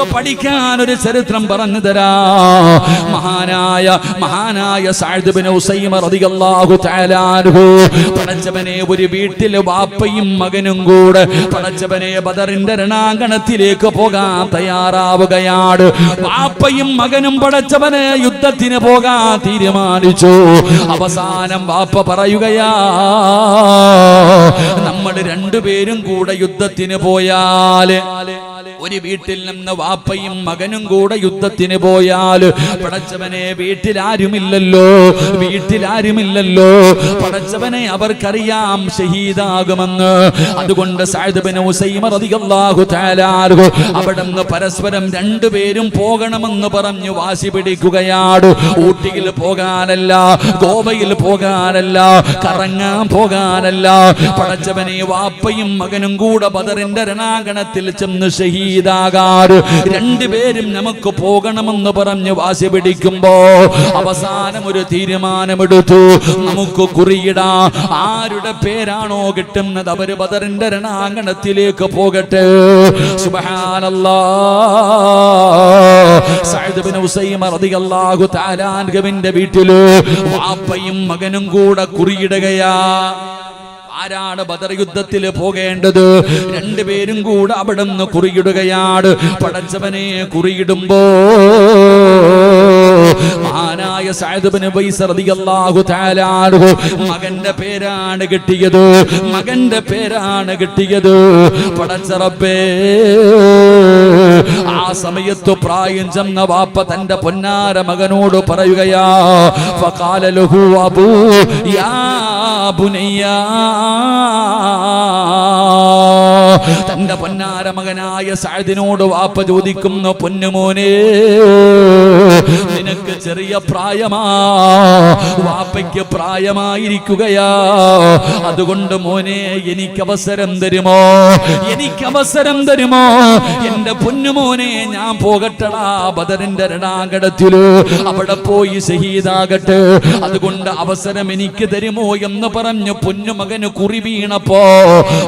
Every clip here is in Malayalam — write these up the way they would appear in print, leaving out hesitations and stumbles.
നമുക്ക് പഠിക്കാൻ ഒരു ചരിത്രം പറഞ്ഞു തരാ. മഹാനായ സഅദ് ഇബ്നു ഉസൈമ റളിയല്ലാഹു തആല അൻഹു പടച്ചവനെ ഒരു വീട്ടിൽ വാപ്പയും മകനും കൂടെ പടച്ചവനെ ബദറിന്റെ രണാങ്കണത്തിലേക്ക് പോകാൻ തയ്യാറാവുകയാണ്. വാപ്പയും മകനും പടച്ചവനെ യുദ്ധത്തിന് പോകാൻ തീരുമാനിച്ചു. അവസാനം വാപ്പ പറയുകയാ, നമ്മൾ രണ്ടുപേരും കൂടെ യുദ്ധത്തിന് പോയാൽ, ഒരു വീട്ടിൽ നിന്ന് വാപ്പയും മകനും കൂടെ യുദ്ധത്തിന് പോയാൽ പടച്ചവനെ വീട്ടിലാരുമില്ലല്ലോ പടച്ചവനെ അവർക്കറിയാം ഷഹീദാകുമെന്ന്. അതുകൊണ്ട് സഅദ് ഇബ്നു ഉസൈമ റളിയല്ലാഹു തആല അൻഹു അവിടുന്ന് പരസ്പരം രണ്ടുപേരും പോകണമെന്ന് പറഞ്ഞു വാശി പിടിക്കുകയാണ്. ഊട്ടിയിൽ പോകാനല്ല, ഗോവയിൽ പോകാനല്ല, കറങ്ങാൻ പോകാനല്ല, പടച്ചവനെ വാപ്പയും മകനും കൂടെ ബദറിന്റെ രണാങ്കണത്തിൽ ചെന്ന് ഷഹീദാകാറ് രണ്ടുപേരും നമുക്ക് പോകണമെന്ന് പറഞ്ഞ് വാശി പിടിക്കുമ്പോ അവസാനം ഒരു തീരുമാനമെടുത്തു. നമുക്ക് കുറിയിടാ, ആരുടെ പേരാണോ കിട്ടുന്നത് അവര് ബദറിന്റെ രണാങ്കണത്തിലേക്ക് പോകട്ടെ. സുബ്ഹാനല്ലാഹ്. സഅദ് ഇബ്നു ഉസൈമ റളിയല്ലാഹു തആല അൻഹുവിന്റെ വീട്ടില് വാപ്പയും മകനും കൂടെ കുറിയിടുകയാ. ആരാണ് ബദർ യുദ്ധത്തിൽ പോകേണ്ടത്? രണ്ടുപേരും കൂടെ അവിടെ നിന്ന് കുറിയിടുകയാണ്. പടച്ചവനെ കുറിയിടുമ്പോ മഹാനായ സഅദ് ഇബ്നു ഉബൈസ് റളിയല്ലാഹു തആല അൻഹു മകന്റെ പേരാണ് കിട്ടിയത്. പടച്ച റബ്ബേ, ആ സമയത്ത് പ്രായം ചെന്ന വാപ്പ തന്റെ പൊന്നാര മകനോട് പറയുകയാ, ഫഖാല ലഹു അബൂ യാ ബുനയ്യാ, തന്റെ പൊന്നാര മകനായ സഅദിനോട് വാപ്പ ചോദിക്കുന്നു, പൊന്നുമോനെ, നിനക്ക് ചെറിയ പ്രായമാ, വാപ്പയ്ക്ക് പ്രായമായിരിക്കുകയാ, അതുകൊണ്ട് മോനെ എനിക്ക് അവസരം തരുമോ? എന്റെ പൊന്നുമോനെ, ഞാൻ പോകട്ടടാ ബദറിന്റെ രണാങ്കണത്തില്, അവിടെ പോയി ഷഹീദാകട്ടെ, അതുകൊണ്ട് അവസരം എനിക്ക് തരുമോ എന്ന് പറഞ്ഞു പൊന്നുമകന് കുറി വീണപ്പോ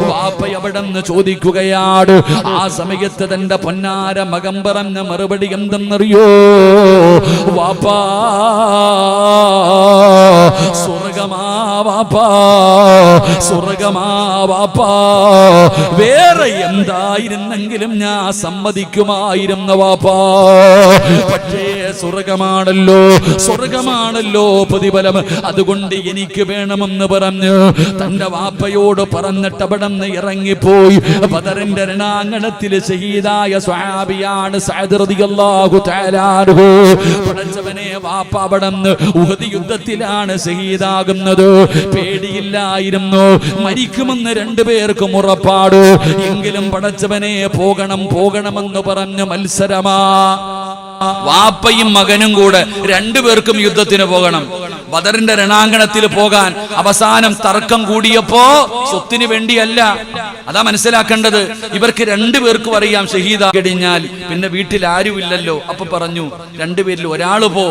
വാപ്പ അവിടെ നിന്ന് ചോദിക്കുകയാണ്. ആ സമയത്ത് തന്റെ പൊന്നാര മകൻ പറഞ്ഞ മറുപടി എന്തെന്നറിയോ? വാപ്പാ, സ്വർഗമാ വാപ്പാ, വേറെ എന്തായിരുന്നെങ്കിലും ഞാൻ സമ്മതിക്കുമായിരുന്നു വാപ്പാ, പക്ഷേ സ്വർഗമാണല്ലോ പ്രതിഫലം, അതുകൊണ്ട് എനിക്ക് വേണമെന്ന് പറഞ്ഞ് തന്റെ വാപ്പയോട് പറഞ്ഞിട്ട് അവിടെ നിന്ന് ഇറങ്ങിപ്പോയി. ബദറിന്റെ രണാങ്കണത്തിൽ ഷഹീദായ സ്വഹാബിയാണ് സഅദ് റളിയല്ലാഹു തആല അൻഹു. പടച്ചവനെ, വാപ്പ അവിടെ നിന്ന് ഉഹദ് യുദ്ധത്തിലാണ് ഷഹീദാകുന്നത്. പേടിയില്ലായിരുന്നു, മരിക്കുമെന്ന് രണ്ടുപേർക്കും ഉറപ്പാട്. എങ്കിലും പടച്ചവനെ പോകണമെന്ന് പറഞ്ഞ് മത്സരമാ. വാപ്പയും മകനും കൂടെ രണ്ടുപേർക്കും യുദ്ധത്തിന് പോകണം. ബദറിന്റെ രണാങ്കണത്തിൽ പോകാൻ അവസാനം തർക്കം കൂടിയപ്പോ സ്വത്തിന് വേണ്ടിയല്ല, അതാ മനസ്സിലാക്കേണ്ടത്. ഇവർക്ക് രണ്ടുപേർക്കും അറിയാം ഷഹീദാ കഴിഞ്ഞാൽ പിന്നെ വീട്ടിൽ ആരുമില്ലല്ലോ. അപ്പൊ പറഞ്ഞു, രണ്ടുപേരിൽ ഒരാള് പോ.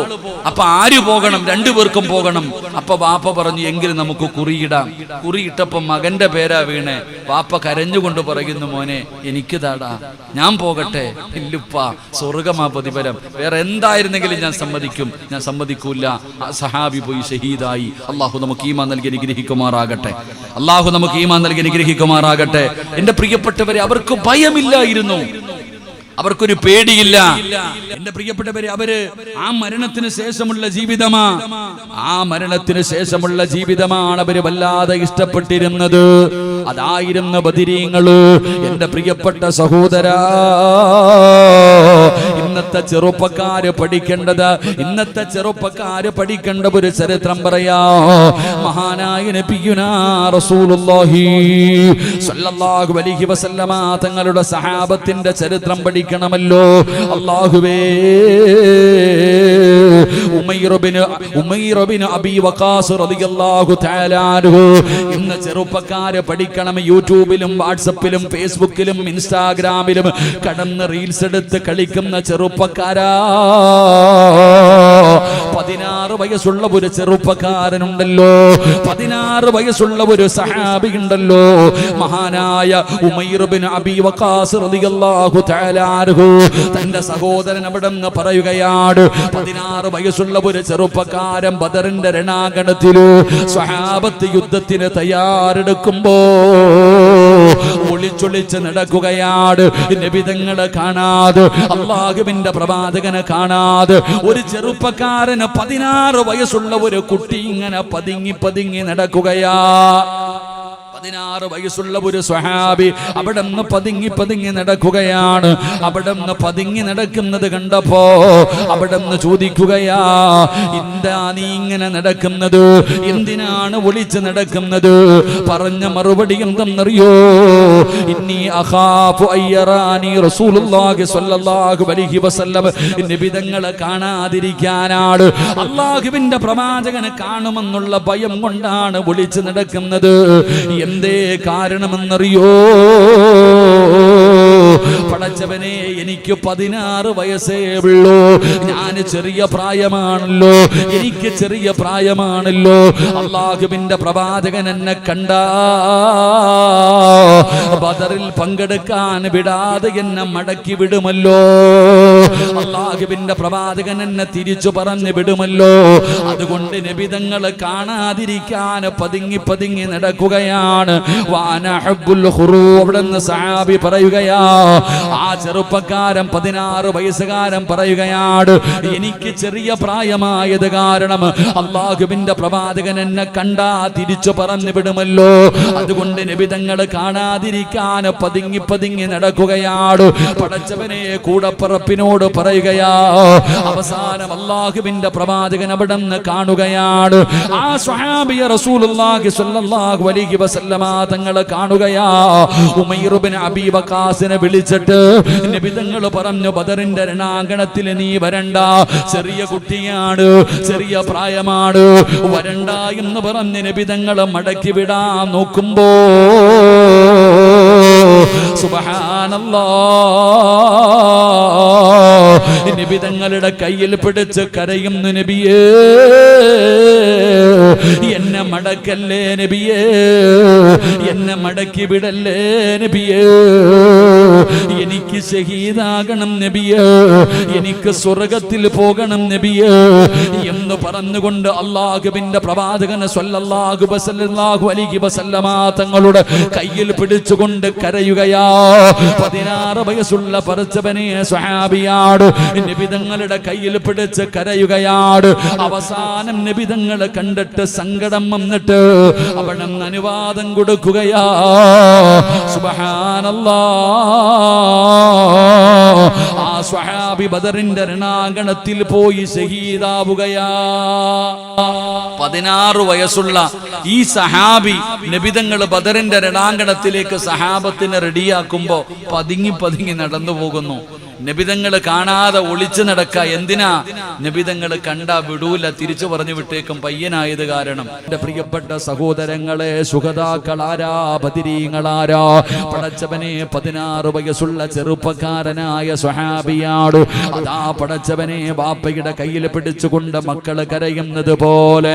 അപ്പൊ ആര് പോകണം? രണ്ടുപേർക്കും പോകണം. അപ്പൊ വാപ്പ പറഞ്ഞു, എങ്കിലും നമുക്ക് കുറിയിടാം. കുറിയിട്ടപ്പോ മകന്റെ പേരാ വീണേ. വാപ്പ കരഞ്ഞുകൊണ്ട് പറയുന്നു, മോനെ, എനിക്ക് താടാ, ഞാൻ പോകട്ടെ. ഇല്ലുപ്പ, സ്വർഗമാ പ്രതിഫലം, വേറെ എന്തായിരുന്നെങ്കിലും ഞാൻ സമ്മതിക്കൂല. സഹാബി പോയി ഷഹീദായി. അള്ളാഹു നമുക്ക് ഈമാൻ നൽകി അനുഗ്രഹിക്കുമാറാകട്ടെ. എന്റെ പ്രിയപ്പെട്ടവരെ, അവർക്ക് ഭയമില്ലായിരുന്നു, അവർക്കൊരു പേടിയില്ല. എന്റെ പ്രിയപ്പെട്ടവരെ, അവര് ആ മരണത്തിന് ശേഷമുള്ള ജീവിതമാണ് അവര് വല്ലാതെ ഇഷ്ടപ്പെട്ടിരുന്നത്. അതായിരുന്നു ബദരീങ്ങള്. എന്റെ പ്രിയപ്പെട്ട സഹോദരാ, ഇന്നത്തെ ചെറുപ്പക്കാര് പഠിക്കേണ്ട ഒരു ചരിത്രം പറയാ. മഹാനായ നബിയുനാ റസൂലുള്ളാഹി സ്വല്ലല്ലാഹു അലൈഹി വസല്ലമ തങ്ങളുടെ സഹാബത്തിന്റെ ചരിത്രം പഠിക്കണമല്ലോ. അല്ലാഹുവേ, ഉമൈർ ബിൻ അബീ വഖാസ് റളിയല്ലാഹു തആല അൻഹു ഇന്ന് ചെറുപ്പക്കാരെ പഠിക്കണം. യൂട്യൂബിലും വാട്സപ്പിലും ഫേസ്ബുക്കിലും ഇൻസ്റ്റാഗ്രാമിലും കടന്ന് റീൽസ് എടുത്ത് കളിക്കുന്ന ചെറുപ്പക്കാരാ, 16 വയസ്സുള്ള ഒരു ചെറുപ്പക്കാരനുണ്ടല്ലോ, 16 വയസ്സുള്ള ഒരു സഹാബി ഉണ്ടല്ലോ, മഹാനായ ഉമൈർ ബിൻ അബീ വഖാസ് റളിയല്ലാഹു തആല അൻഹു. തന്റെ സഹോദരൻ അവിടെ നിന്ന് പറയുകയാണ്, 16 വയസ്സുള്ള ഒരു ചെറുപ്പക്കാരൻ ബദറിന്റെ രണാങ്കണത്തില് സ്വഹാബത്ത് യുദ്ധത്തിന് തയ്യാറെടുക്കുമ്പോ ഒളിച്ചൊളിച്ച് നടക്കുകയാണ്. നബിതങ്ങളെ കാണാതെ, അല്ലാഹുവിന്റെ പ്രവാചകനെ കാണാതെ ഒരു ചെറുപ്പക്കാരന് 16 വയസ്സുള്ള ഒരു കുട്ടി ഇങ്ങനെ പതുങ്ങി പതുങ്ങി നടക്കുകയാ. 16 വയസ്സുള്ള ഒരു സ്വഹാബി അവിടെ നിന്ന് പതുങ്ങി പതുങ്ങി നടക്കുകയാണ്. അവിടെ നിന്ന് പതുങ്ങി നടക്കുന്നത് കണ്ടപ്പോ അവിടെ നിന്ന് ചോദിക്കുകയാ, എന്താ നീ ഇങ്ങനെ നടക്കുന്നത്, എന്തിനാണ് ഒളിച്ച് നടക്കുന്നത്? പറഞ്ഞ മറുപടി എന്തെന്നറിയോ, ഇന്നി അഖാഫു അയ്യറാനി റസൂലുള്ളാഹി സ്വല്ലല്ലാഹു അലൈഹി വസല്ലം. നബിതങ്ങളെ കാണാതിരിക്കാനാണ്, അല്ലാഹുവിന്റെ പ്രവാചകനെ കാണുമെന്നുള്ള ഭയം കൊണ്ടാണ് ഒളിച്ച് നടക്കുന്നത്. എന്തേ കാരണമെന്നറിയോ? പടച്ചവനെ, എനിക്ക് 16 വയസ്സേ ഉള്ളൂ, ഞാൻ ചെറിയ പ്രായമാണല്ലോ, എനിക്ക് ചെറിയ പ്രായമാണല്ലോ. അല്ലാഹുവിന്റെ പ്രവാചകൻ എന്നെ കണ്ട ബദറിൽ പങ്കെടുക്കാൻ വിടാതെ എന്നെ മടക്കി വിടുമല്ലോ, അല്ലാഹുവിന്റെ പ്രവാചകൻ എന്നെ തിരിച്ചു പറഞ്ഞു വിടുമല്ലോ. അതുകൊണ്ട് നബിതങ്ങളെ കാണാതിരിക്കാൻ പതുങ്ങി പതുങ്ങി നടക്കുകയാണ്. അവിടുന്ന് സഹാബി പറയുകയാ, ആ ചെറുപ്പക്കാരൻ 16 വയസ്സുകാരൻ പറയുകയാണ്, എനിക്ക് ചെറിയ പ്രായമായത് കാരണം അല്ലാഹുവിന്റെ പ്രവാചകൻ എന്നെ കണ്ടാ തിരിച്ചു പറഞ്ഞു വിടുമല്ലോ, അതുകൊണ്ട് നബിതങ്ങളെ കാണാതിരിക്കാൻ പതുങ്ങി പതുങ്ങി നടക്കുകയാണ്. പടച്ചവനെ, കൂടപ്പറപ്പിനോട് പറയുകയാ. അവസാനം അല്ലാഹുവിന്റെ പ്രവാചകൻ അവിടെ നിന്ന് കാണുകയാണ്. ആ സ്വഹാബിയെ റസൂലുള്ളാഹി സ്വല്ലല്ലാഹു അലൈഹി വസല്ലമ തങ്ങളെ കാണുകയാ. ഉമൈർ ബിൻ അബീ വഖാസിനെ വിളിച്ചിട്ട് നബിതങ്ങൾ പറഞ്ഞു, ബദറിന്റെ രണാങ്കണത്തിൽ നീ വരണ്ട, ചെറിയ കുട്ടിയാണ്, ചെറിയ പ്രായമാണ്, വരണ്ട എന്ന് പറഞ്ഞ് നബിതങ്ങളെ മടക്കി വിടാൻ നോക്കുമ്പോ സുബ്ഹാനല്ലാഹ്, നബിതങ്ങളുടെ കയ്യിൽ പിടിച്ച് കരയുന്നു, നബിയേ എന്നെ മടക്കല്ലേ നബിയേ, എന്നെ മടക്കി വിടല്ലേ നബിയേ, എനിക്ക് ശഹീദാകണം നബിയേ, എനിക്ക് സ്വർഗത്തിൽ പോകണം നബിയേ എന്ന് പറഞ്ഞുകൊണ്ട് അല്ലാഹുവിന്റെ പ്രവാചകൻ സ്വല്ലല്ലാഹു അലൈഹി വസല്ലമ തങ്ങളുടെ കയ്യിൽ പിടിച്ചുകൊണ്ട് കരയുകയാ. 16 വയസ്സുള്ള പടച്ചവനെ സ്വഹാബിയാട് നബിതങ്ങളുടെ കയ്യിൽ പിടിച്ച് കരയുകയാണ്. അവസാനം നബിതങ്ങളെ കണ്ടിട്ട് സങ്കടം വന്നിട്ട് അവിടെ അനുവാദം കൊടുക്കുകയാ. സുബ്ഹാനല്ലാഹ്, ആ സ്വഹാബി ബദറിന്റെ രണാങ്കണത്തിൽ പോയി ശഹീദാവുകയാ. 16 വയസ്സുള്ള ഈ സഹാബി നബിതങ്ങൾ ബദറിന്റെ രണാങ്കണത്തിലേക്ക് സഹാബത്തിനെ റെഡിയാക്കുമ്പോ പതുങ്ങി പതുങ്ങി നടന്നു പോകുന്നു. നബിതങ്ങൾ കാണാതെ ഒളിച്ചു നടക്ക. എന്തിനാ? നബിതങ്ങൾ കണ്ടാ വിടൂല, തിരിച്ചു പറഞ്ഞു വിട്ടേക്കും പയ്യനായത് കാരണം. എന്റെ പ്രിയപ്പെട്ട സഹോദരങ്ങളെ, സുഹദാക്കളാരാ, ബദരീങ്ങളാരാ, പടച്ചവനെ 16 വയസ്സുള്ള ചെറുപ്പക്കാരനായ സ്വഹാബിയാട് അതാ പടച്ചവനെ ബാപ്പയുടെ കയ്യിൽ പിടിച്ചുകൊണ്ട് മക്കള് കരയുന്നത് പോലെ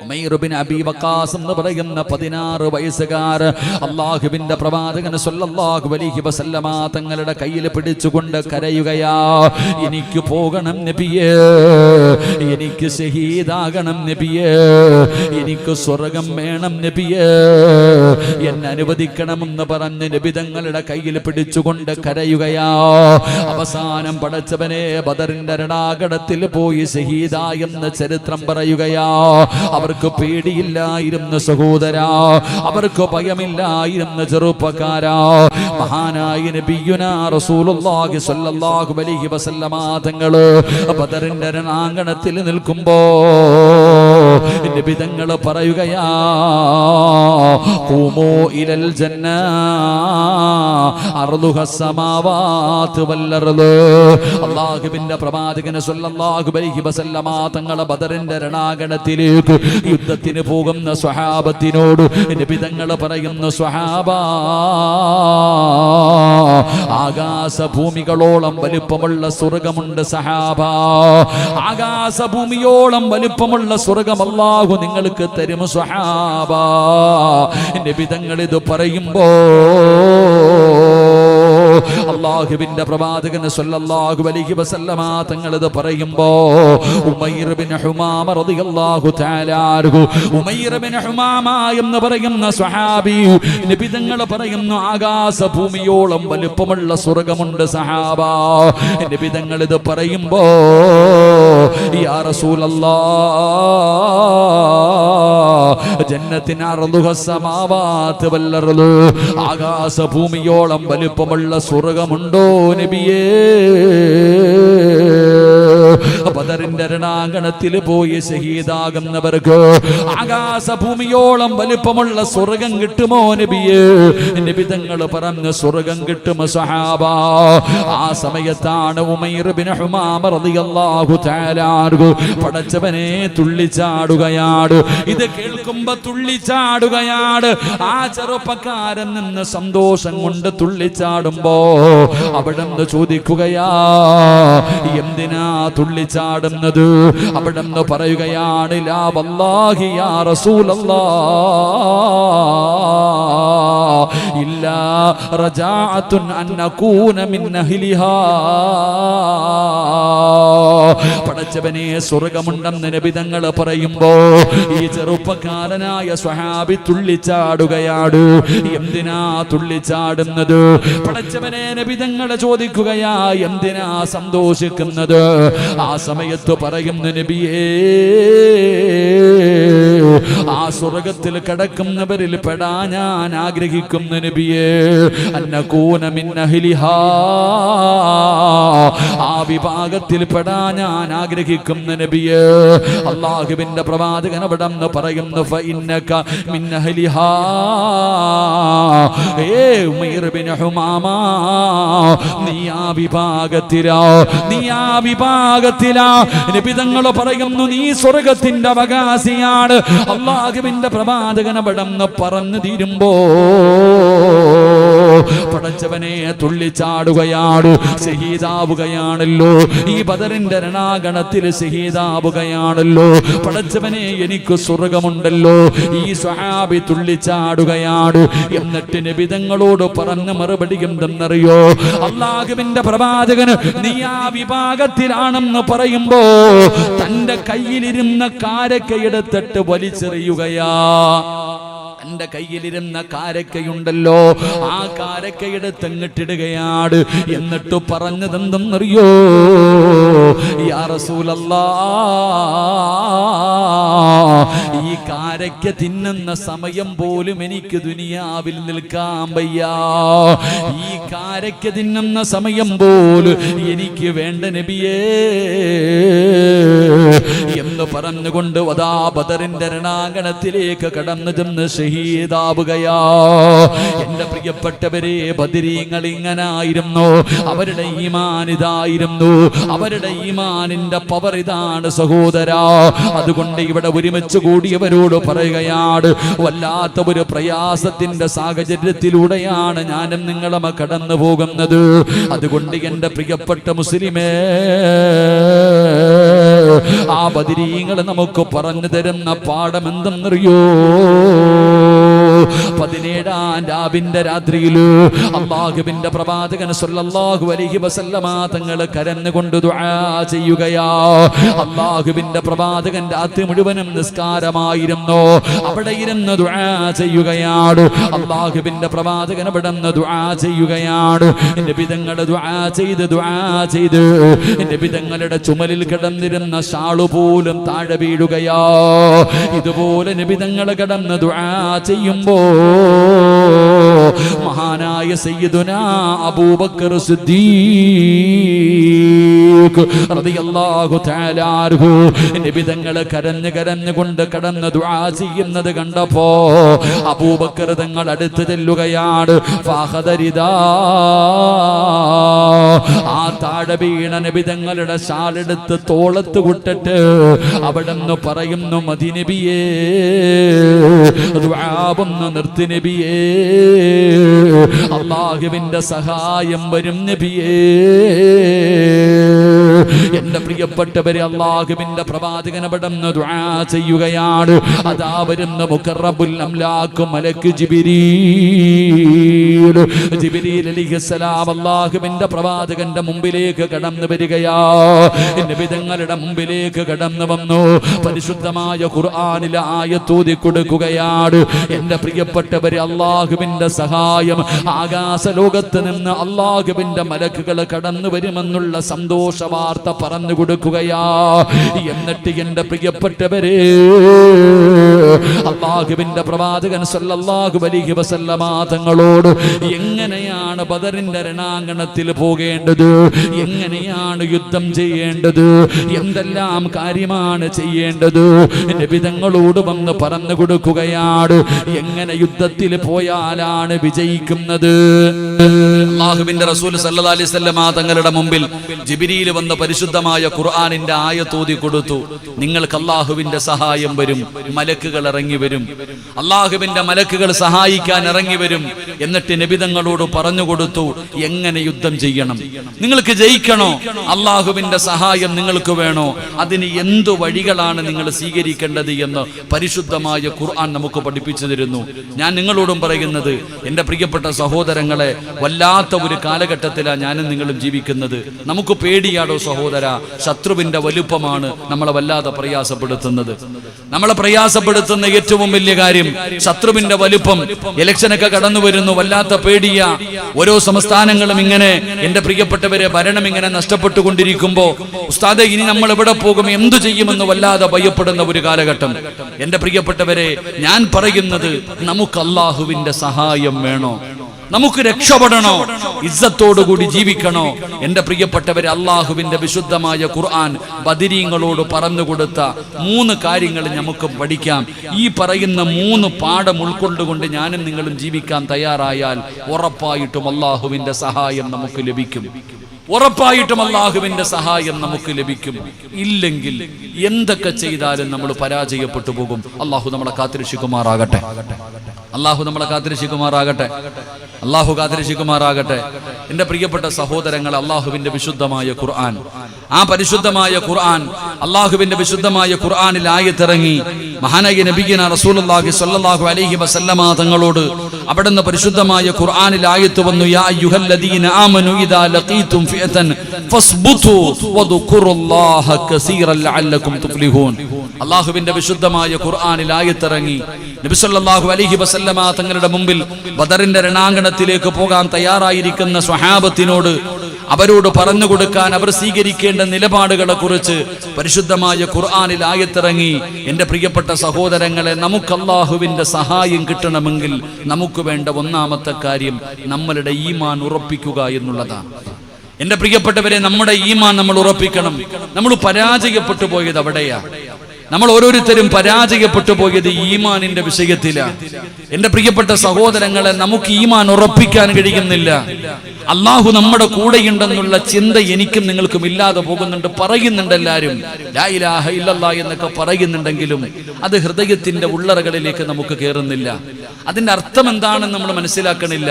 ഉമൈർ ബിൻ അബീ വഖാസ് എന്ന് പറയുന്ന 16 വയസ്സുകാരൻ അല്ലാഹുവിന്റെ പ്രവാചകൻ സ്വല്ലല്ലാഹു അലൈഹി വസല്ലമ തങ്ങളുടെ കയ്യിൽ പിടിച്ചുകൊണ്ട് കരയുകയാ. എനിക്ക് പോകണം നബിയേ, എനിക്ക് ശഹീദാകണം നബിയേ, എനിക്ക് സ്വർഗം വേണം നബിയേ, എന്നെ അനുവദിക്കണമെന്ന് പറഞ്ഞ് നബിതങ്ങളുടെ കയ്യിൽ പിടിച്ചുകൊണ്ട് കരയുകയാ. അവസാനം പടച്ചവനെ ബദറിന്റെ രണാങ്കണത്തിൽ പോയി ശഹീദായെന്ന് ചരിത്രം പറയുകയാ. അവർക്ക് പേടിയില്ലായിരുന്നു സഹോദരാ, അവർക്ക് ഭയമില്ലായിരുന്നു ചെറുപ്പക്കാരാ. മഹാനായ നബിയുനാ റസൂലുള്ളാഹി സ്വല്ലല്ലാഹു അലൈഹി വസല്ലമ തങ്ങള് ബദറിന്റെ രണാങ്കണത്തിൽ നിൽക്കുമ്പോ നബി തങ്ങൾ പറയുകയാ, ഖൂമൂ ഇലൽ ജന്ന അർദുഹസ് സമാവാത് വൽ അർദ്. അല്ലാഹുവിന്റെ പ്രവാചകൻ സ്വല്ലല്ലാഹു അലൈഹി വസല്ലമ തങ്ങൾ ബദറിന്റെ രണാങ്കണത്തിലേക്ക് യുദ്ധത്തിന് പോകുന്ന സ്വഹാബത്തിനോട് നബി തങ്ങൾ പറയുന്നു, സ്വഹാബാ ആകാശഭൂമികളോളം വലിപ്പമുള്ള സ്വർഗമുണ്ട് സഹാബ. ആകാശഭൂമിയോളം വലിപ്പമുള്ള സ്വർഗം അല്ലാഹു നിങ്ങൾക്ക് തരും സഹാബ. നബി തങ്ങൾ ഇത് പറയുമ്പോ അല്ലാഹുവിന്റെ പ്രവാചകൻ സല്ലല്ലാഹു അലൈഹി വസല്ലമ തങ്ങൾ ഇത് പറയുമ്പോ ഉമൈർ ബിൻ ഹുമാമ റളിയല്ലാഹു തആല അൻഹു, ഉമൈർ ബിൻ ഹുമാമ എന്ന് പറയുന്ന സ്വഹാബി നബി തങ്ങൾ പറയുന്നു ആകാശഭൂമിയോളം വലുപ്പമുള്ള സ്വർഗമുണ്ട് സഹാബ. നബി തങ്ങൾ ഇത് പറയുമ്പോ യാ റസൂലല്ലാഹ് ജന്നത്തിൻ അർളുഹ സമാവാത്ത് വൽ അർളു, ആകാശഭൂമിയോളം വലുപ്പമുള്ള സ്വർഗമുണ്ടോ നബിയേ? ബദറിന്റെ രണാങ്കണത്തിൽ പോയി ശഹീദാകുന്നവർക്ക് ആകാശഭൂമിയോളം വലിപ്പമുള്ള സ്വർഗം കിട്ടുമോ നബിയേ? നബി തങ്ങൾ പറഞ്ഞു സ്വർഗം കിട്ടും സഹാബ. ആ സമയത്താണ് ഉമൈർ ബിൻ ഹുമാമ റളിയല്ലാഹു തആല അൻഹു പടച്ചവനെ തുള്ളിച്ചാടുകയാണ്. ഇത് കേൾക്കുമ്പോ തുള്ളിച്ചാടുകയാണ്. ആ ചെറുപ്പക്കാരൻ നിന്ന് സന്തോഷം കൊണ്ട് തുള്ളിച്ചാടുമ്പോ അവിടെ നിന്ന് ചോദിക്കുകയാ എന്തിനാ തുള്ളിച്ചാടുന്നത്? അവിടെ നിന്ന് പറയുകയാണ് ലാ വല്ലാഹി യാ റസൂലല്ലാഹ് ഇല്ലാ റജാഅത്തുൻ അൻ നകൂന മിൻ അഹ്ലിഹാ. പടച്ചവനെ സ്വർഗമുണ്ടെന്ന് നബി തങ്ങൾ പറയുമ്പോ ഈ ചെറുപ്പക്കാരനായ സ്വഹാബി തുള്ളിച്ചാടുകയാണ്. എന്തിനാ തുള്ളിച്ചാടുന്നത്? പടച്ചവനെ നബി തങ്ങൾ ചോദിക്കുകയാ എന്തിനാ സന്തോഷിക്കുന്നത്? ആ സമയത്ത് പറയുന്നു നബിയേ ആ സ്വർഗത്തിൽ കിടക്കുന്നവരിൽ പെടാ ഞാൻ ആഗ്രഹിക്കുന്ന നബിയേ. അന്നകൂന മിൻ അഹ്ലിഹാ, ആ വിഭാഗത്തിൽ പെടാ ഞാൻ ആഗ്രഹിക്കുന്ന നബിയേ. അല്ലാഹുവിന്റെ പ്രവാചകൻ അവിടെ നിന്ന് പറയുന്നു ഫഇന്നക മിൻ അഹ്ലിഹാ. ഉമൈർ ബിൻ ഹുമാമ നീ ആ വിഭാഗത്തിലാ, നീ ആ വിഭാഗത്തിലാ. നബി തങ്ങൾ പറയുന്നു നീ സ്വർഗത്തിന്റെ അവകാശിയാണ്. അല്ലാഹുവിന്റെ പ്രവാചകൻ അവിടെ നിന്ന് പറഞ്ഞു തീരുമ്പോ പടച്ചവനെ തുള്ളിച്ചാടുകയാണ്. ഷഹീദാവുകയാണല്ലോ, ഈ ബദറിന്റെ രണാഗണത്തിൽ ഷഹീദാവുകയാണല്ലോ. പടച്ചവനെ എനിക്ക് സ്വർഗമുണ്ടല്ലോ. ഈ സ്വഹാബി തുള്ളിച്ചാടുകയാണ്. എന്നിട്ട് നബി തങ്ങളോട് പറഞ്ഞ മറുപടി എന്തെന്നറിയോ? അല്ലാഹുവിന്റെ പ്രവാചകന് നീ ആ വിഭാഗത്തിലാണെന്ന് പറയുമ്പോ തന്റെ കയ്യിലിരുന്ന കാരക്ക എടുത്തിട്ട് വലിച്ചെറിയുകയാ. തന്റെ കയ്യിലിരുന്ന കാരക്കയുണ്ടല്ലോ, ആ കാരക്കയെടുത്ത് അങ്ങട്ടിടുകയാണ്. എന്നിട്ട് പറഞ്ഞതെന്തെന്നറിയോ? യാ റസൂലല്ലാഹ് ഈ കാരക്ക തിന്നുന്ന സമയം പോലും എനിക്ക് ദുനിയാവിൽ നിൽക്കാൻ വയ്യ. ഈ കാരക്ക തിന്നുന്ന സമയം പോലും എനിക്ക് വേണ്ട നബിയേ എന്ന് പറഞ്ഞുകൊണ്ട് വദാ ബദറിന്റെ രണാങ്കണത്തിലേക്ക് കടന്നു ചെന്ന് ഷഹീദാവുകയാ. എന്റെ പ്രിയപ്പെട്ടവരെ, ബദരീങ്ങൾ ഇങ്ങനായിരുന്നു. അവരുടെ ഈമാൻ ഇതായിരുന്നു. അവരുടെ ഈമാനിന്റെ പവർ ഇതാണ് സഹോദരാ. അതുകൊണ്ട് ഇവിടെ ഒരുമിച്ച് കൂടിയവരോട് പറയുകയാണ്, വല്ലാത്ത ഒരു പ്രയാസത്തിന്റെ സാഹചര്യത്തിലൂടെയാണ് ഞാനും നിങ്ങളും കടന്നു പോകുന്നത്. അതുകൊണ്ട് എന്റെ പ്രിയപ്പെട്ട മുസ്ലിമേ, ആ ബദരീങ്ങൾ നമുക്ക് പറഞ്ഞു തരുന്ന പാഠം എന്തെന്നറിയോ? 17-ാം രാവിന്റെ രാത്രിയില് അല്ലാഹുവിന്റെ പ്രവാചകൻ സല്ലല്ലാഹു അലൈഹി വസല്ലമ തങ്ങൾ കരഞ്ഞുകൊണ്ട് ദുആ ചെയ്യുകയാ. അല്ലാഹുവിന്റെ പ്രവാചകൻ രാത്രി മുഴുവനും നിസ്കാരമായിരുന്നു. അവിടെ ഇരുന്ന് ദുആ ചെയ്യുകയാണ്. അല്ലാഹുവിന്റെ പ്രവാചകൻ അവിടെ നിന്ന് ദുആ ചെയ്യുകയാണ്. നബി തങ്ങൾ ദുആ ചെയ്ത് നബി തങ്ങളുടെ ചുമലിൽ കിടന്നിരുന്ന ഷാളു പോലും താഴെ വീഴുകയാ. ഇതുപോലെ നബി തങ്ങൾ കിടന്ന് ദുആ ചെയ്യുമ്പോ മഹാനായ സയ്യിദുനാ അബൂബക്കർ സിദ്ദീഖ് ഫറൂഖ് റളിയല്ലാഹു തആല അൻഹു നബി തങ്ങൾ കരഞ്ഞുകൊണ്ട് കടന്ന് ദുആ ചെയ്യുന്നത് കണ്ടപ്പോ അബൂബക്കർ തങ്ങൾ അടുത്ത് ചെല്ലുകയാണ്. ഫഖദരിദാ ആ താഴെ വീണ നബി തങ്ങളുടെ ഷാലെടുത്ത് തോളത്ത് വിട്ടിട്ട് അവിടെന്ന് പറയുന്നു, മദി നബിയേ ദുആവൊന്ന് നിർത്തി നബിയേ, അല്ലാഹുവിന്റെ സഹായം വരും നബിയേ. എന്റെ പ്രിയപ്പെട്ടവരെ, അല്ലാഹുവിന്റെ പ്രവാചകൻ അവിടെന്ന് ദുആ ചെയ്യുകയാണ്. അതാ വരുന്ന മുഖറബുൽ അംലാഖ് മലക്ക് ജിബ്രീൽ അലൈഹിസ്സലാം അല്ലാഹുവിന്റെ പ്രവാചകന്റെ മുമ്പിലേക്ക് കടന്നു വരികയാ. നബി തങ്ങളുടെ മുമ്പിലേക്ക് കടന്നു വന്നു. പരിശുദ്ധമായ ഖുർആനിലെ ആയത്ത് ഓതി കൊടുക്കുകയാണ്. എന്റെ പ്രിയപ്പെട്ടവരെ, അല്ലാഹുവിന്റെ സഹായം ആകാശ ലോകത്ത് നിന്ന് അല്ലാഹുവിന്റെ മലക്കുകൾ കടന്നു വരുമെന്നുള്ള സന്തോഷ വാർത്ത പറഞ്ഞു കൊടുക്കുകയാ. എന്നിട്ട് എന്റെ പ്രിയപ്പെട്ടവരെ, അല്ലാഹുവിന്റെ പ്രവാചകൻ സല്ലല്ലാഹു അലൈഹി വസല്ലമ തങ്ങളോട് എങ്ങനെയാണ് ബദറിന്റെ രണാങ്കണത്തിൽ പോകേണ്ടത്, എങ്ങനെയാണ് യുദ്ധം ചെയ്യേണ്ടത്, എന്തെല്ലാം കാര്യമാണ് ചെയ്യേണ്ടത് നബി തങ്ങളോട് വന്ന് പറഞ്ഞു കൊടുക്കുകയാണ്. എങ്ങനെ യുദ്ധത്തിൽ പോയാലാണ് വിജയിക്കുന്നത്? അല്ലാഹുവിന്റെ റസൂൽ സല്ലല്ലാഹു അലൈഹി വസല്ലമ തങ്ങളുടെ മുമ്പിൽ ജിബ്രീൽ വന്ന് പരിശുദ്ധമായ ഖുർആനിന്റെ ആയത്ത് ഓതി കൊടുത്തു. നിങ്ങൾക്ക് അല്ലാഹുവിന്റെ സഹായം വരും, മലക്കുകൾ ഇറങ്ങി വരും, അല്ലാഹുവിന്റെ മലക്കുകൾ സഹായിക്കാൻ ഇറങ്ങി വരും. എന്നിട്ട് നബി തങ്ങളോട് പറഞ്ഞു കൊടുത്തു, എങ്ങനെ യുദ്ധം ചെയ്യണം, നിങ്ങൾക്ക് ജയിക്കണോ, അല്ലാഹുവിന്റെ സഹായം നിങ്ങൾക്ക് വേണോ, അതിന് എന്തു വഴികളാണ് നിങ്ങൾ സ്വീകരിക്കേണ്ടത് എന്ന് പരിശുദ്ധമായ ഖുർആൻ നമുക്ക് പഠിപ്പിച്ചു തരുന്നു. ഞാൻ നിങ്ങളോടും പറയുന്നത്, എന്റെ പ്രിയപ്പെട്ട സഹോദരങ്ങളെ, വല്ലാത്ത ഒരു കാലഘട്ടത്തിലാണ് ഞാനും നിങ്ങളും ജീവിക്കുന്നത്. നമുക്ക് പേടിയാടോ സഹോദര, ശത്രുവിന്റെ വലുപ്പമാണ് നമ്മളെ വല്ലാതെ പ്രയാസപ്പെടുത്തുന്നത്. നമ്മളെ പ്രയാസപ്പെടുത്തുന്ന ഏറ്റവും വലിയ കാര്യം ശത്രുവിന്റെ വലുപ്പം. ഇലക്ഷനൊക്കെ കടന്നു വരുന്നു, വല്ലാത്ത പേടിയാ. ഓരോ സംസ്ഥാനങ്ങളും ഇങ്ങനെ, എന്റെ പ്രിയപ്പെട്ടവരെ, ഭരണം ഇങ്ങനെ നഷ്ടപ്പെട്ടുകൊണ്ടിരിക്കുമ്പോ ഉസ്താദെ ഇനി നമ്മൾ എവിടെ പോകും, എന്തു ചെയ്യുമെന്ന് വല്ലാതെ ഭയപ്പെടുന്ന ഒരു കാലഘട്ടം. എന്റെ പ്രിയപ്പെട്ടവരെ, ഞാൻ പറയുന്നത്, നമുക്ക് അല്ലാഹുവിന്റെ സഹായം വേണോ, നമുക്ക് രക്ഷപ്പെടണോ, ഇസ്സത്തോടുകൂടി ജീവിക്കണോ? എന്റെ പ്രിയപ്പെട്ടവരെ, അല്ലാഹുവിന്റെ വിശുദ്ധമായ ഖുർആൻ ബദരീങ്ങളോട് പറഞ്ഞു കൊടുത്ത 3 കാര്യങ്ങൾ നമുക്ക് പഠിക്കാം. ഈ പറയുന്ന 3 പാഠം ഉൾക്കൊണ്ടുകൊണ്ട് ഞാനും നിങ്ങളും ജീവിക്കാൻ തയ്യാറായാൽ ഉറപ്പായിട്ടും അല്ലാഹുവിന്റെ സഹായം നമുക്ക് ലഭിക്കും. ഉറപ്പായിട്ടും അല്ലാഹുവിന്റെ സഹായം നമുക്ക് ലഭിക്കും. ഇല്ലെങ്കിൽ എന്തൊക്കെ ചെയ്താലും നമ്മൾ പരാജയപ്പെട്ടു പോകും. അല്ലാഹു നമ്മളെ കാത്തിരക്ഷിക്കുമാറാകട്ടെ. അല്ലാഹു നമ്മളെ കാത്തിരക്ഷിക്കുമാറാകട്ടെ. അല്ലാഹു കാത്തിരക്ഷിക്കുമാറാകട്ടെ. എന്റെ പ്രിയപ്പെട്ട സഹോദരങ്ങൾ, അല്ലാഹുവിന്റെ വിശുദ്ധമായ ഖുർആൻ, ആ പരിശുദ്ധമായ ഖുർആൻ, അല്ലാഹുവിന്റെ വിശുദ്ധമായ ഖുർആനിൽ ആയത്തിറങ്ങി. മഹാനായ നബിയന റസൂലുള്ളാഹി സ്വല്ലല്ലാഹു അലൈഹി വസല്ലമ തങ്ങളോട് അവിടുന്ന് പരിശുദ്ധമായ ഖുർആനിൽ ആയത്ത് വന്നു, യാ അയ്യുഹല്ലദീന ആമനു ഇദാ ലഖീതും ഫിഅതൻ ഫസ്ബുതു വദ്കുറുല്ലാഹ കസീറൻ ലഅല്ലകും തുഫ്ലിഹൂൻ. അല്ലാഹുവിന്റെ വിശുദ്ധമായ ഖുർആനിൽ ആയത്തിറങ്ങി. നബി സല്ലല്ലാഹു അലൈഹി വസല്ലമ തങ്ങളുടെ മുമ്പിൽ ബദറിന്റെ രണാങ്കണത്തിലേക്ക് പോകാൻ തയ്യാറായിരിക്കുന്ന സ്വഹാബത്തിനോട് അവരോട് പറഞ്ഞു കൊടുക്കാൻ അവർ സ്വീകരിക്കേണ്ട നിലപാടുകളെ കുറിച്ച് പരിശുദ്ധമായ ഖുർആനിൽ ആയത്തിറങ്ങി. എന്റെ പ്രിയപ്പെട്ട സഹോദരങ്ങളെ, നമുക്ക് അല്ലാഹുവിന്റെ സഹായം കിട്ടണമെങ്കിൽ നമുക്ക് വേണ്ട ഒന്നാമത്തെ കാര്യം നമ്മളുടെ ഈമാൻ ഉറപ്പിക്കുക എന്നുള്ളതാണ്. എന്റെ പ്രിയപ്പെട്ടവരെ, നമ്മുടെ ഈമാൻ നമ്മൾ ഉറപ്പിക്കണം. നമ്മൾ പരാജയപ്പെട്ടു പോയത് അവിടെയാ. നമ്മൾ ഓരോരുത്തരും പരാജയപ്പെട്ടു പോയത് ഈമാനിന്റെ വിഷയത്തിലാണ്. എന്റെ പ്രിയപ്പെട്ട സഹോദരങ്ങളെ, നമുക്ക് ഈമാൻ ഉറപ്പിക്കാൻ കഴിയുന്നില്ല. അല്ലാഹു നമ്മുടെ കൂടെയുണ്ടെന്നുള്ള ചിന്ത എനിക്കും നിങ്ങൾക്കും ഇല്ലാതെ പോകുന്നുണ്ട്. പറയുന്നുണ്ട് എല്ലാവരും, ലാ ഇലാഹ ഇല്ലല്ലാഹ് എന്നൊക്കെ പറയുന്നുണ്ടെങ്കിലും അത് ഹൃദയത്തിന്റെ ഉള്ളറകളിലേക്ക് നമുക്ക് കയറുന്നില്ല. അതിന്റെ അർത്ഥം എന്താണെന്ന് നമ്മൾ മനസ്സിലാക്കണില്ല.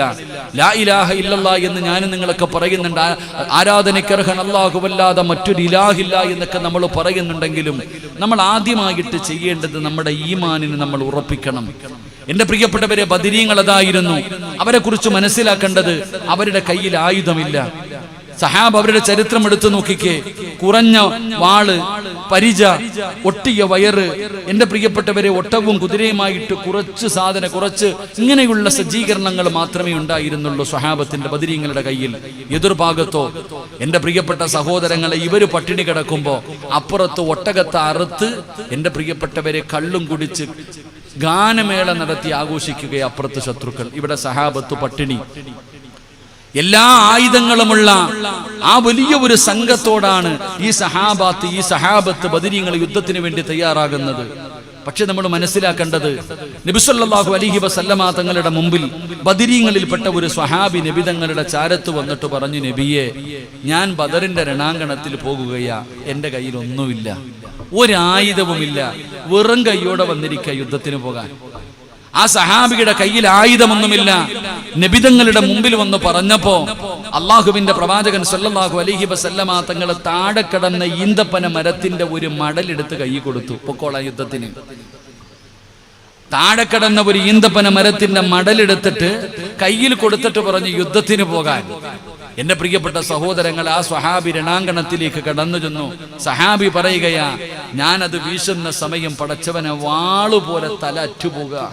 ലാ ഇലാഹ ഇല്ലല്ലാഹ് എന്ന് ഞാനും നിങ്ങളൊക്കെ പറയുന്നുണ്ട്, ആരാധനയ്ക്കർഹൻ അല്ലാഹുവല്ലാതെ മറ്റൊരു ഇലാഹില്ല എന്നൊക്കെ നമ്മൾ പറയുന്നുണ്ടെങ്കിലും നമ്മൾ ആദ്യമായിട്ട് ചെയ്യേണ്ടത് നമ്മുടെ ഈമാനിന് നമ്മൾ ഉറപ്പിക്കണം. എന്റെ പ്രിയപ്പെട്ടവരെ, ബദരീങ്ങൾ അതായിരുന്നു. അവരെ കുറിച്ച് മനസ്സിലാക്കേണ്ടത്, അവരുടെ കയ്യിൽ ആയുധമില്ല. സഹാബ് അവരുടെ ചരിത്രം എടുത്തു നോക്കിക്കേ. കുറഞ്ഞ വാള്, പരിച, ഒട്ടിയ വയറ്. എന്റെ പ്രിയപ്പെട്ടവരെ, ഒട്ടകവും കുതിരയുമായിട്ട് കുറച്ച് ഇങ്ങനെയുള്ള സജ്ജീകരണങ്ങൾ മാത്രമേ ഉണ്ടായിരുന്നുള്ളൂ സ്വഹാബത്തിന്റെ ബദരീങ്ങളുടെ കയ്യിൽ. എതിർഭാഗത്തോ എന്റെ പ്രിയപ്പെട്ട സഹോദരങ്ങളെ, ഇവര് പട്ടിണി കിടക്കുമ്പോ അപ്പുറത്ത് ഒട്ടകത്തെ അറുത്ത് എന്റെ പ്രിയപ്പെട്ടവരെ കള്ളും കുടിച്ച് ഗാനമേള നടത്തി ആഘോഷിക്കുക അപ്പുറത്ത് ശത്രുക്കൾ. ഇവിടെ സഹാബത്ത് പട്ടിണി. എല്ലാ ആയുധങ്ങളുമുള്ള ആ വലിയ ഒരു സംഘത്തോടാണ് ഈ സഹാബത്ത് ബദരീങ്ങൾ യുദ്ധത്തിന് വേണ്ടി തയ്യാറാകുന്നത്. പക്ഷെ നമ്മൾ മനസ്സിലാക്കേണ്ടത്, നബി സല്ലല്ലാഹു അലൈഹി വസല്ലമ തങ്ങളുടെ മുമ്പിൽ ബദരീങ്ങളിൽപ്പെട്ട ഒരു സ്വഹാബി നബി തങ്ങളുടെ ചാരത്ത് വന്നിട്ട് പറഞ്ഞു, നബിയെ, ഞാൻ ബദറിന്റെ രണാങ്കണത്തിൽ പോകുകയാ, എന്റെ കയ്യിൽ ഒന്നുമില്ല, ഒരായുധവുമില്ല, വെറും കൈയോടെ വന്നിരിക്കുക യുദ്ധത്തിന് പോകാൻ. ആ സഹാബിയുടെ കയ്യിൽ ആയുധമൊന്നുമില്ല. നബിതങ്ങളുടെ മുമ്പിൽ വന്ന് പറഞ്ഞപ്പോ അള്ളാഹുവിന്റെ പ്രവാചകൻ സല്ലല്ലാഹു അലൈഹി വസല്ലമ തങ്ങൾ താഴെ കിടന്ന ഈന്തപ്പന മരത്തിന്റെ ഒരു മടലെടുത്ത് കൈ കൊടുത്തു, പൊക്കോളാം യുദ്ധത്തിന്. താഴെ കിടന്ന ഒരു ഈന്തപ്പന മരത്തിന്റെ മടലെടുത്തിട്ട് കയ്യിൽ കൊടുത്തിട്ട് പറഞ്ഞു, യുദ്ധത്തിന് പോകാൻ. എന്റെ പ്രിയപ്പെട്ട സഹോദരങ്ങൾ, ആ സ്വഹാബി രണാങ്കണത്തിലേക്ക് കടന്നു ചെന്നു. സഹാബി പറയുകയാ, ഞാനത് വീശുന്ന സമയം പടച്ചവനെ വാളുപോലെ തല അറ്റുപോകുക.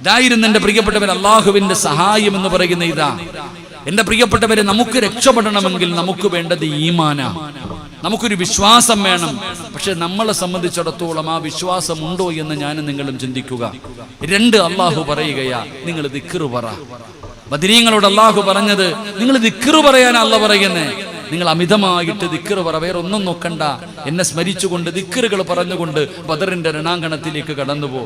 ഇതായിരുന്നു എന്റെ പ്രിയപ്പെട്ടവർ അള്ളാഹുവിന്റെ സഹായം എന്ന് പറയുന്ന ഇതാ. എന്റെ പ്രിയപ്പെട്ടവരെ, നമുക്ക് രക്ഷപ്പെടണമെങ്കിൽ നമുക്ക് വേണ്ടത് ഈമാനാ, നമുക്കൊരു വിശ്വാസം വേണം. പക്ഷെ നമ്മളെ സംബന്ധിച്ചിടത്തോളം ആ വിശ്വാസം ഉണ്ടോ എന്ന് ഞാനും നിങ്ങളും ചിന്തിക്കുക. രണ്ട്, അള്ളാഹു പറയുകയാ, നിങ്ങൾ ദിക്ർ പറ. ബദരീങ്ങളോട് അള്ളാഹു പറഞ്ഞത്, നിങ്ങൾ ദിക്ർ പറയാൻ അല്ല പറയുന്നേ. നിങ്ങൾ അമിതമായിട്ട് ദിക്ർ പറ, വേറെ ഒന്നും നോക്കണ്ട. എന്നെ സ്മരിച്ചുകൊണ്ട് ദിക്റുകൾ പറഞ്ഞുകൊണ്ട് ബദറിന്റെ രണാങ്കണത്തിലേക്ക് കടന്നുപോ.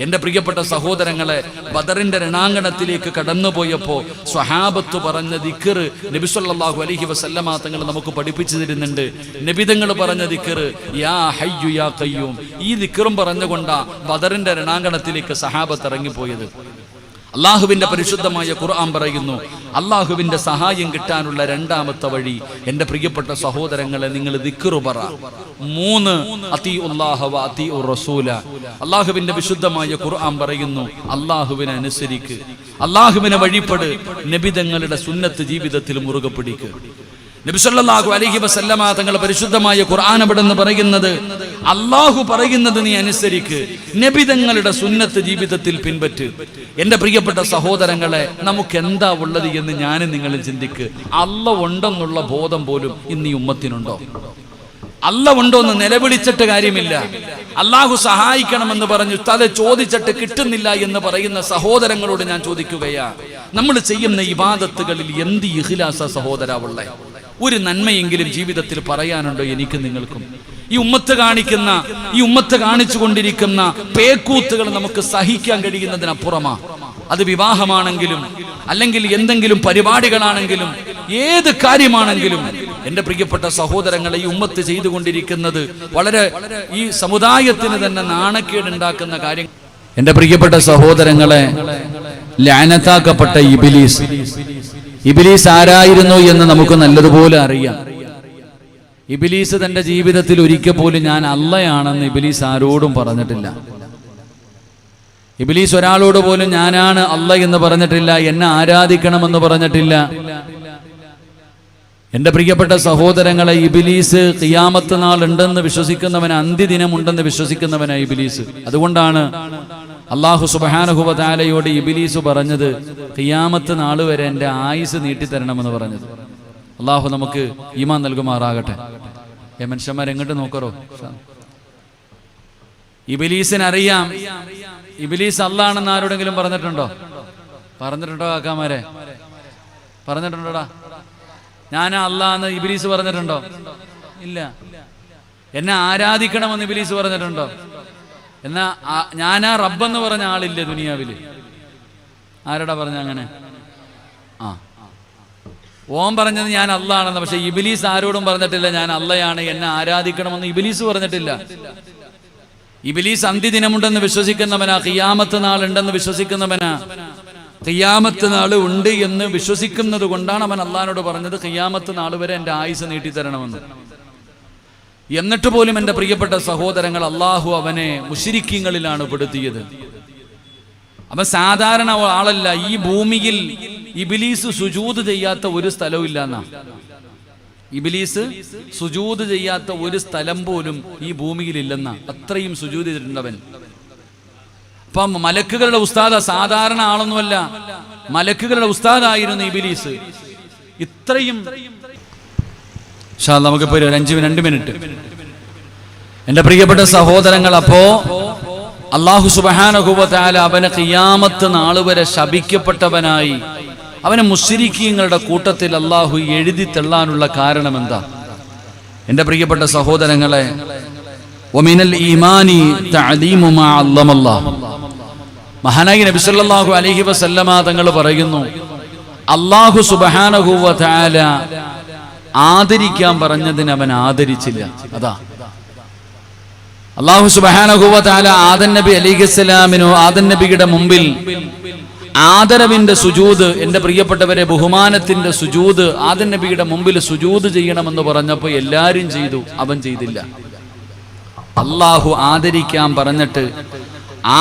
എന്റെ പ്രിയപ്പെട്ട സഹോദരങ്ങളെ, ബദറിന്റെ രണാങ്കണത്തിലേക്ക് കടന്നുപോയപ്പോ സ്വഹാബത്ത് പറഞ്ഞ ദിക്ർ നബി സല്ലല്ലാഹു അലൈഹി വസല്ലമ തങ്ങൾ നമുക്ക് പഠിപ്പിച്ചു തരുന്നുണ്ട്. നബിതങ്ങൾ പറഞ്ഞ ദിക്ർ യാ ഹയ്യു യാ ഖയ്യൂം, ഈ ദിക്റും പറഞ്ഞുകൊണ്ടാ ബദറിന്റെ രണാങ്കണത്തിലേക്ക് സഹാബത്ത് ഇറങ്ങിപ്പോയത്. അള്ളാഹുവിന്റെ പരിശുദ്ധമായ ഖുർആൻ പറയുന്നു, അള്ളാഹുവിന്റെ സഹായം കിട്ടാനുള്ള രണ്ടാമത്തെ വഴി, എന്റെ പ്രിയപ്പെട്ട സഹോദരങ്ങളെ, നിങ്ങൾ ദിക്ർ പറ. 3, അത്തിഉല്ലാഹ വ അത്തിഉർ റസൂല. അള്ളാഹുവിന്റെ വിശുദ്ധമായ ഖുർആൻ പറയുന്നു, അള്ളാഹുവിനെ അനുസരിക്ക്, അള്ളാഹുവിനെ വഴിപ്പെട്, നബിതങ്ങളുടെ സുന്നത്ത് ജീവിതത്തിൽ മുറുകെ പിടിക്ക്. നബി സല്ലല്ലാഹു അലൈഹി വസല്ലമ തങ്ങൾ പരിശുദ്ധമായ ഖുർആൻ അവിടെന്ന് പറയുന്നത്, അള്ളാഹു പറയുന്നത് നീ അനുസരിക്ക്, നബിതങ്ങളുടെ സുന്നത്ത് ജീവിതത്തിൽ പിൻപറ്റ്. എന്റെ പ്രിയപ്പെട്ട സഹോദരങ്ങളെ, നമുക്ക് എന്താ ഉള്ളത് എന്ന് ഞാനും നിങ്ങളും ചിന്തിക്ക്. അല്ല ഉണ്ടെന്നുള്ള ബോധം പോലും ഇന്ന് ഈ ഉമ്മത്തിനുണ്ടോ? അല്ല ഉണ്ടോ എന്ന് നിലവിളിച്ചിട്ട് കാര്യമില്ല. അള്ളാഹു സഹായിക്കണമെന്ന് പറഞ്ഞു തല ചോദിച്ചിട്ട് കിട്ടുന്നില്ല എന്ന് പറയുന്ന സഹോദരങ്ങളോട് ഞാൻ ചോദിക്കുകയാ, നമ്മൾ ചെയ്യുന്ന ഇബാദത്തുകളിൽ എന്ത് ഇഖ്ലാസ സഹോദരാവുള്ളേ? ഒരു നന്മയെങ്കിലും ജീവിതത്തിൽ പറയാനുണ്ടോ എനിക്ക് നിങ്ങൾക്കും? ഈ ഉമ്മത്ത് കാണിച്ചു കൊണ്ടിരിക്കുന്ന പേക്കൂത്തുകൾ നമുക്ക് സഹിക്കാൻ കഴിയുന്നതിനപ്പുറമാ. അത് വിവാഹമാണെങ്കിലും അല്ലെങ്കിൽ എന്തെങ്കിലും പരിപാടികളാണെങ്കിലും ഏത് കാര്യമാണെങ്കിലും എന്റെ പ്രിയപ്പെട്ട സഹോദരങ്ങളെ, ഈ ഉമ്മത്ത് ചെയ്തുകൊണ്ടിരിക്കുന്നത് വളരെ ഈ സമുദായത്തിന് തന്നെ നാണക്കേടുണ്ടാക്കുന്ന കാര്യം. എന്റെ പ്രിയപ്പെട്ട സഹോദരങ്ങളെ, ലഅനത്താക്കപ്പെട്ട ഇബ്ലീസ് ആരായിരുന്നു എന്ന് നമുക്ക് നല്ലതുപോലെ അറിയാം. ഇബ്ലീസ് തന്റെ ജീവിതത്തിൽ ഒരിക്കൽ പോലും ഞാൻ അള്ളയാണെന്ന് ഇബ്ലീസ് ആരോടും പറഞ്ഞിട്ടില്ല. ഇബ്ലീസ് ഒരാളോട് പോലും ഞാനാണ് അള്ള എന്ന് പറഞ്ഞിട്ടില്ല, എന്നെ ആരാധിക്കണമെന്ന് പറഞ്ഞിട്ടില്ല. എന്റെ പ്രിയപ്പെട്ട സഹോദരങ്ങളെ, ഇബ്ലീസ് ഖിയാമത്ത് നാൾ ഉണ്ടെന്ന് വിശ്വസിക്കുന്നവന്, അന്ത്യദിനം ഉണ്ടെന്ന് വിശ്വസിക്കുന്നവനാ ഇബ്ലീസ്. അതുകൊണ്ടാണ് അല്ലാഹു സുബ്ഹാനഹു വ തആലയോട് ഇബ്ലീസ് പറഞ്ഞത്, ഖിയാമത്ത് നാൾ വരെ എൻ്റെ ആയുസ് നീട്ടിത്തരണമെന്ന് പറഞ്ഞത്. അല്ലാഹു നമുക്ക് ഈമാൻ നൽകുമാറാകട്ടെ. മനുഷ്യന്മാർ എങ്ങോട്ട് നോക്കറോ? ഇബ്ലീസിനറിയാം ഇബ്ലീസ് അല്ലാണെന്ന് ആരോടെങ്കിലും പറഞ്ഞിട്ടുണ്ടോ? കാക്കാമാരെ പറഞ്ഞിട്ടുണ്ടോടാ? ഞാനാ അല്ലാന്ന് ഇബ്ലീസ് പറഞ്ഞിട്ടുണ്ടോ? ഇല്ല. എന്നെ ആരാധിക്കണമെന്ന് ഇബ്ലീസ് പറഞ്ഞിട്ടുണ്ടോ? എന്നാ ഞാനാ റബ്ബെന്ന് പറഞ്ഞ ആളില്ല ദുനിയാവില്. ആരോടാ പറഞ്ഞ അങ്ങനെ? ഓൻ പറഞ്ഞത് ഞാൻ അല്ലാണെന്ന്. പക്ഷെ ഇബ്ലീസ് ആരോടും പറഞ്ഞിട്ടില്ല ഞാൻ അല്ലയാണ്, എന്നെ ആരാധിക്കണമെന്ന് ഇബ്ലീസ് പറഞ്ഞിട്ടില്ല. ഇബ്ലീസ് അന്ത്യദിനമുണ്ടെന്ന് വിശ്വസിക്കുന്നവനാ, ഖിയാമത്ത് നാൾ ഉണ്ടെന്ന് വിശ്വസിക്കുന്നവനാ. ഖിയാമത്ത് നാൾ ഉണ്ട് എന്ന് വിശ്വസിക്കുന്നത് കൊണ്ടാണ് അവൻ അള്ളാഹിനോട് പറഞ്ഞത്, ഖിയാമത്ത് നാൾ വരെ എൻ്റെ ആയുസ് നീട്ടിത്തരണമെന്ന്. എന്നിട്ട് പോലും എൻ്റെ പ്രിയപ്പെട്ട സഹോദരങ്ങൾ, അള്ളാഹു അവനെ മുശ്രിക്കീങ്ങളിലാണ് പെടുത്തിയത്. അവൻ സാധാരണ ആളല്ല. ഈ ഭൂമിയിൽ ഇബ്ലീസ് സുജൂദ് ചെയ്യാത്ത ഒരു സ്ഥലവും ഇല്ലെന്നാ. ഇബ്ലീസ് സുജൂദ് ചെയ്യാത്ത ഒരു സ്ഥലം പോലും ഈ ഭൂമിയിൽ ഇല്ലെന്നാ. അത്രയും സുജൂദ് ചെയ്തിട്ടുണ്ടവൻ. അപ്പം മലക്കുകളുടെ ഉസ്താദ, സാധാരണ ആളൊന്നുമല്ല, മലക്കുകളുടെ ഉസ്താദായിരുന്നു ഇബ്ലീസ്. ഇത്രയും നമുക്കിപ്പോ 2 മിനിറ്റ്. എന്റെ പ്രിയപ്പെട്ട സഹോദരങ്ങൾ, അപ്പോ അല്ലാഹു സുബ്ഹാനഹു വ തആല അവനെ ഖിയാമത്ത് നാൾ വരെ ശപിക്കപ്പെട്ടവനായി, അവനെ മുശ്രിക്കീങ്ങളുടെ കൂട്ടത്തിൽ അള്ളാഹു എഴുതി തള്ളാനുള്ള കാരണം എന്താ? എൻ്റെ പ്രിയപ്പെട്ട സഹോദരങ്ങളെ, വമിനൽ ഈമാനി തഅലീമു മാ അല്ലമല്ലാഹ്. മഹാനായി നബി സല്ലല്ലാഹു അലൈഹി വസല്ലമ തങ്ങൾ പറയുന്നു, അല്ലാഹു സുബ്ഹാനഹു വ തആല ആദരിക്കാൻ പറഞ്ഞതിന് അവൻ ആദരിച്ചില്ല. അതാ അല്ലാഹു സുബ്ഹാനഹു വ തആല ആദം നബി അലൈഹിസ്സലാമിനോ ആദം നബിയുടെ മുമ്പിൽ ആദരവിന്റെ സുജൂദ്, എൻ്റെ പ്രിയപ്പെട്ടവരെ ബഹുമാനത്തിന്റെ സുജൂദ്, ആദം നബിയുടെ മുമ്പിൽ സുജൂദ് ചെയ്യണമെന്ന് പറഞ്ഞപ്പോൾ എല്ലാവരും ചെയ്തു, അവൻ ചെയ്തില്ല. അള്ളാഹു ആദരിക്കാൻ പറഞ്ഞിട്ട്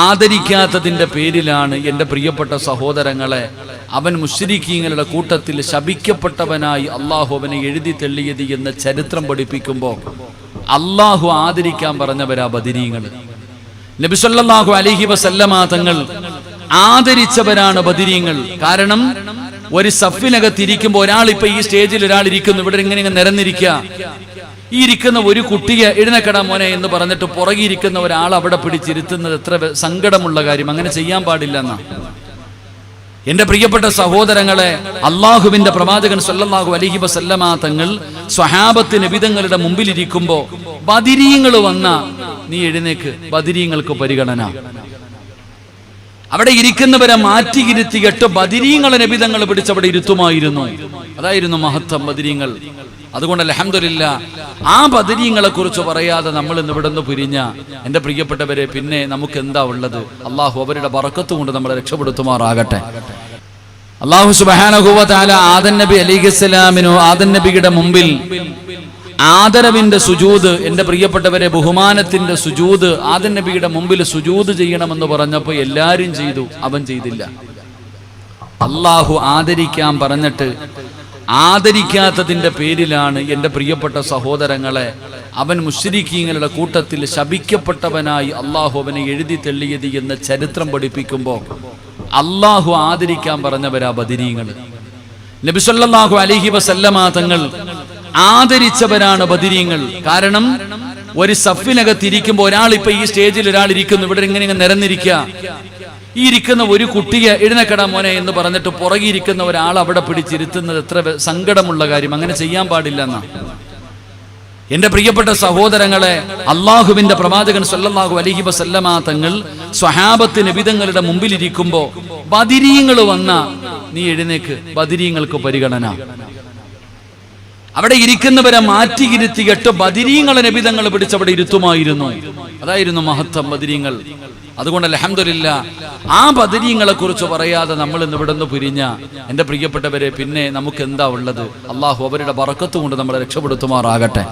ആദരിക്കാത്തതിന്റെ പേരിലാണ് എൻ്റെ പ്രിയപ്പെട്ട സഹോദരങ്ങളെ അവൻ മുശ്രിക്കീങ്ങളുടെ കൂട്ടത്തിൽ ശപിക്കപ്പെട്ടവനായി അള്ളാഹു അവനെ എഴുതി തെള്ളിയത് എന്ന് ചരിത്രം പഠിപ്പിക്കുമ്പോൾ അള്ളാഹു ആദരിക്കാൻ പറഞ്ഞവരാ ബദരീങ്ങൾ. നബി സല്ലല്ലാഹു അലൈഹി വസല്ലമ തങ്ങൾ ആദരിച്ചവരാണ് ബദരീങ്ങൾ. കാരണം ഒരു സഫിനകത്ത് ഇരിക്കുമ്പോൾ ഒരാൾ ഇപ്പൊ ഈ സ്റ്റേജിൽ ഒരാൾ ഇരിക്കുന്നു, ഇവിടെ ഇങ്ങനെ നിരന്നിരിക്കുക, ഈ ഇരിക്കുന്ന ഒരു കുട്ടിയെ എഴുന്നേക്കടാ മോനെ എന്ന് പറഞ്ഞിട്ട് പുറകിരിക്കുന്ന ഒരാൾ അവിടെ പിടിച്ചിരുത്തുന്നത് എത്ര സങ്കടമുള്ള കാര്യം. അങ്ങനെ ചെയ്യാൻ പാടില്ല എന്നാ. എന്റെ പ്രിയപ്പെട്ട സഹോദരങ്ങളെ, അള്ളാഹുവിന്റെ പ്രവാചകൻ സല്ലല്ലാഹു അലൈഹി വസല്ലമ തങ്ങൾ സ്വഹാബത്ത് നബിതങ്ങളുടെ മുമ്പിലിരിക്കുമ്പോ ബദരീങ്ങൾ വന്ന നീ എഴുന്നേക്ക്, ബദരീങ്ങൾക്ക് പരിഗണന. അവിടെ ഇരിക്കുന്നവരെ മാറ്റിയിരുത്തിയിട്ട് ബദരീങ്ങളെ നബിതങ്ങൾ പിടിച്ചവിടെ ഇരുത്തുമായിരുന്നു. അതായിരുന്നു മഹത്വം ബദരീങ്ങൾ. അതുകൊണ്ട് അൽഹംദുലില്ലാ ആ ബദരീങ്ങളെ കുറിച്ച് പറയാതെ നമ്മൾ ഇന്ന് ഇവിടെ നിന്ന് പിരിഞ്ഞ എൻ്റെ പ്രിയപ്പെട്ടവരെ പിന്നെ നമുക്ക് എന്താ ഉള്ളത്? അള്ളാഹു അവരുടെ ബറക്കത്ത് കൊണ്ട് നമ്മളെ രക്ഷപ്പെടുത്തുമാറാകട്ടെ. അള്ളാഹു സുബ്ഹാനഹു വ തആല ആദം നബി അലൈഹിസ്സലാമിനോ ആദം നബിയുടെ മുമ്പിൽ ആദരവിന്റെ സുജൂദ്, എൻ്റെ പ്രിയപ്പെട്ടവരെ ബഹുമാനത്തിന്റെ സുജൂദ്, ആദം നബിയുടെ മുമ്പിൽ സുജൂദ് ചെയ്യണമെന്ന് പറഞ്ഞപ്പോൾ എല്ലാവരും ചെയ്തു, അവൻ ചെയ്തില്ല. അള്ളാഹു ആദരിക്കാൻ പറഞ്ഞിട്ട് ആദരിക്കാത്തതിന്റെ പേരിലാണ് എൻ്റെ പ്രിയപ്പെട്ട സഹോദരങ്ങളെ അവൻ മുശ്രിക്കീങ്ങളുടെ കൂട്ടത്തിൽ ശപിക്കപ്പെട്ടവനായി അള്ളാഹു അവനെ എഴുതി തെള്ളിയത് എന്ന് ചരിത്രം പഠിപ്പിക്കുമ്പോൾ അള്ളാഹു ആദരിക്കാൻ പറഞ്ഞവരാ ബദരീങ്ങൾ. നബി സല്ലല്ലാഹു അലൈഹി വസല്ലമ തങ്ങൾ ആദരിച്ചവരാണ് ബദരീങ്ങൾ. കാരണം ഒരു സഫിനകത്ത് ഇരിക്കുമ്പോൾ ഒരാൾ ഇപ്പൊ ഈ സ്റ്റേജിൽ ഒരാൾ ഇരിക്കുന്നു, ഇവിടെ ഇങ്ങനെ നിരന്നിരിക്കുക, ഈ ഇരിക്കുന്ന ഒരു കുട്ടിയെ എഴുന്നേക്കടാ മോനെ എന്ന് പറഞ്ഞിട്ട് പുറകിരിക്കുന്ന ഒരാൾ അവിടെ പിടിച്ചിരുത്തുന്നത് എത്ര സങ്കടമുള്ള കാര്യം. അങ്ങനെ ചെയ്യാൻ പാടില്ല എന്നാ. എന്റെ പ്രിയപ്പെട്ട സഹോദരങ്ങളെ, അള്ളാഹുവിന്റെ പ്രവാചകൻ സല്ലല്ലാഹു അലൈഹി വസല്ലമ തങ്ങൾ സ്വഹാബത്ത് നബിതങ്ങളുടെ മുമ്പിലിരിക്കുമ്പോ ബദരീങ്ങൾ വന്ന നീ എഴുന്നേക്ക്, ബദരീങ്ങൾക്ക് പരിഗണന. അവിടെ ഇരിക്കുന്നവരെ മാറ്റിയിരുത്തിയിട്ട് ബദരീങ്ങളെ നബിതങ്ങൾ പിടിച്ചവിടെ ഇരുത്തുമായിരുന്നു. അതായിരുന്നു മഹത്വം ബദരീങ്ങൾ. അതുകൊണ്ട് അൽഹംദുലില്ലാ ആ ബദരീങ്ങളെ കുറിച്ച് പറയാതെ നമ്മൾ ഇന്ന് ഇവിടെ നിന്ന് പിരിഞ്ഞ എൻ്റെ പ്രിയപ്പെട്ടവരെ പിന്നെ നമുക്ക് എന്താ ഉള്ളത്? അള്ളാഹു അവരുടെ ബറക്കത്ത് കൊണ്ട് നമ്മളെ രക്ഷപ്പെടുത്തുമാറാകട്ടെ.